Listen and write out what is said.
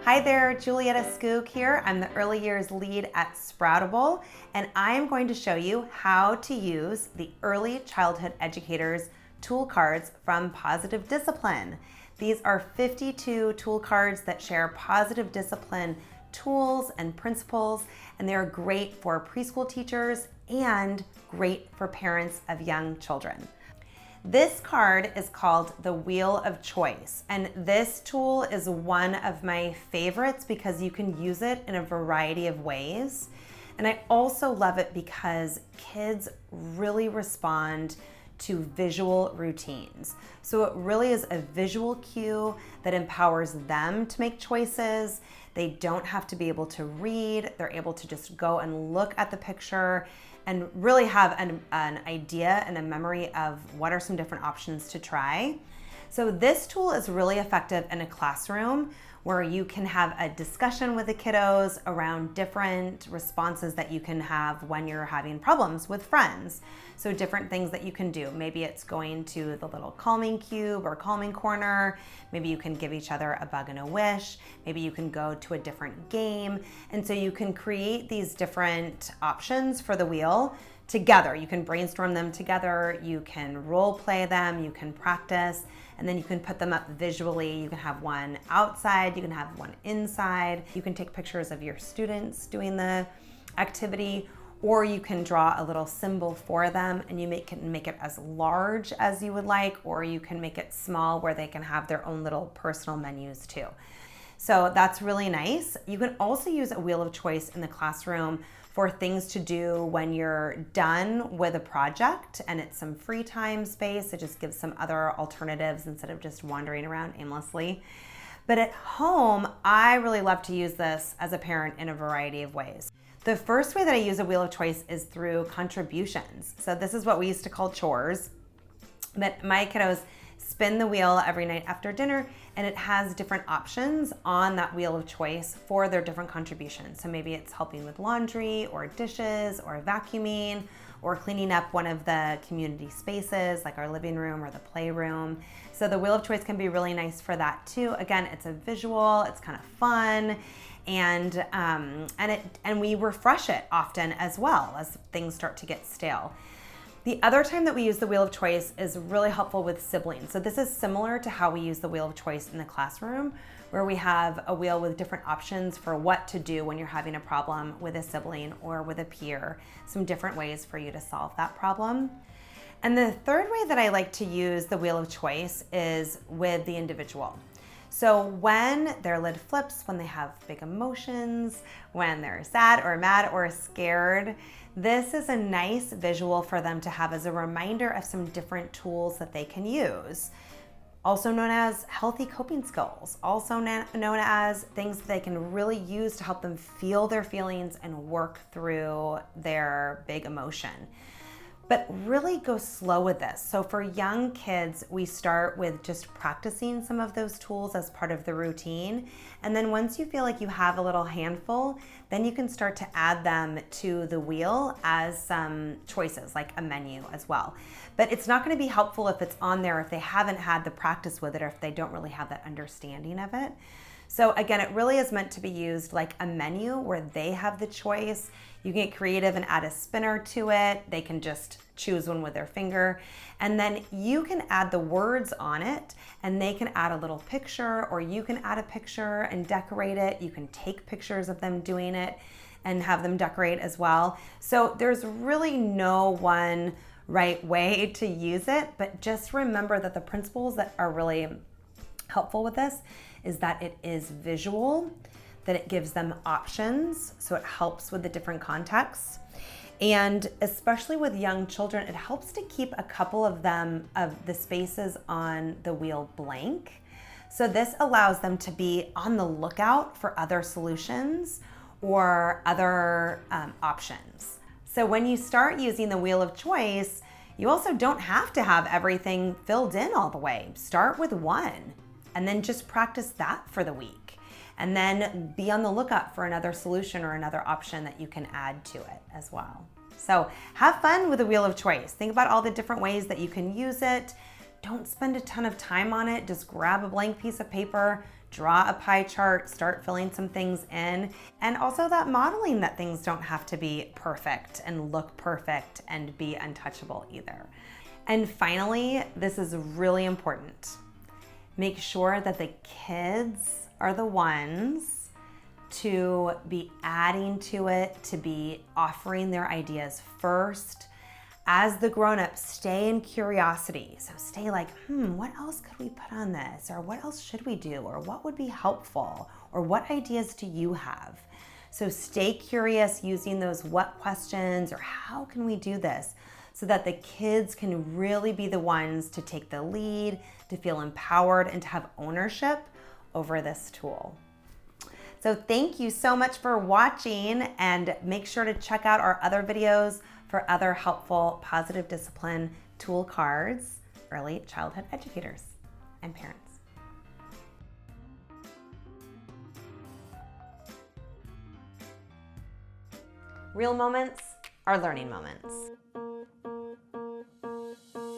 Hi there, Julietta Skoog here. I'm the early years lead at Sproutable, and I am going to show you how to use the Early Childhood Educators tool cards from Positive Discipline. These are 52 tool cards that share positive discipline tools and principles, and they're great for preschool teachers and great for parents of young children. This card is called the Wheel of Choice, and this tool is one of my favorites because you can use it in a variety of ways. And I also love it because kids really respond to visual routines. So it really is a visual cue that empowers them to make choices. They don't have to be able to read. They're able to just go and look at the picture and really have an idea and a memory of what are some different options to try. So this tool is really effective in a classroom where you can have a discussion with the kiddos around different responses that you can have when you're having problems with friends. So different things that you can do. Maybe it's going to the little calming cube or calming corner. Maybe you can give each other a bug and a wish. Maybe you can go to a different game. And so you can create these different options for the wheel together. You can brainstorm them together, you can role play them, you can practice, and then you can put them up visually. You can have one outside, you can have one inside. You can take pictures of your students doing the activity, or you can draw a little symbol for them and you can make it as large as you would like, or you can make it small where they can have their own little personal menus too. So that's really nice. You can also use a wheel of choice in the classroom for things to do when you're done with a project and it's some free time space. It just gives some other alternatives instead of just wandering around aimlessly. But at home, I really love to use this as a parent in a variety of ways. The first way that I use a wheel of choice is through contributions. So this is what we used to call chores. But my kiddos spin the wheel every night after dinner, and it has different options on that wheel of choice for their different contributions. So maybe it's helping with laundry or dishes or vacuuming or cleaning up one of the community spaces like our living room or the playroom. So the wheel of choice can be really nice for that too. Again, it's a visual, it's kind of fun, and we refresh it often as well as things start to get stale. The other time that we use the wheel of choice is really helpful with siblings. So this is similar to how we use the wheel of choice in the classroom, where we have a wheel with different options for what to do when you're having a problem with a sibling or with a peer, some different ways for you to solve that problem. And the third way that I like to use the wheel of choice is with the individual. So when their lid flips, when they have big emotions, when they're sad or mad or scared, this is a nice visual for them to have as a reminder of some different tools that they can use. Also known as healthy coping skills, also known as things that they can really use to help them feel their feelings and work through their big emotion. But really go slow with this. So for young kids, we start with just practicing some of those tools as part of the routine. And then once you feel like you have a little handful, then you can start to add them to the wheel as some choices, like a menu as well. But it's not gonna be helpful if it's on there if they haven't had the practice with it or if they don't really have that understanding of it. So again, it really is meant to be used like a menu where they have the choice. You can get creative and add a spinner to it. They can just choose one with their finger. And then you can add the words on it and they can add a little picture, or you can add a picture and decorate it. You can take pictures of them doing it and have them decorate as well. So there's really no one right way to use it, but just remember that the principles that are really helpful with this is that it is visual, that it gives them options, so it helps with the different contexts. And especially with young children, it helps to keep a couple of the spaces on the wheel blank. So this allows them to be on the lookout for other solutions or other options. So when you start using the wheel of choice, you also don't have to have everything filled in all the way. Start with one and then just practice that for the week. And then be on the lookout for another solution or another option that you can add to it as well. So have fun with the wheel of choice. Think about all the different ways that you can use it. don't spend a ton of time on it. Just grab a blank piece of paper, draw a pie chart, start filling some things in. And also that modeling that things don't have to be perfect and look perfect and be untouchable either. And finally, this is really important. Make sure that the kids are the ones to be adding to it, to be offering their ideas first. As the grown-ups, stay in curiosity. So stay like, what else could we put on this? Or what else should we do? Or what would be helpful? Or what ideas do you have? So stay curious using those what questions or how can we do this, so that the kids can really be the ones to take the lead, to feel empowered, and to have ownership over this tool. So thank you so much for watching, and make sure to check out our other videos for other helpful positive discipline tool cards, early childhood educators and parents. Real moments are learning moments.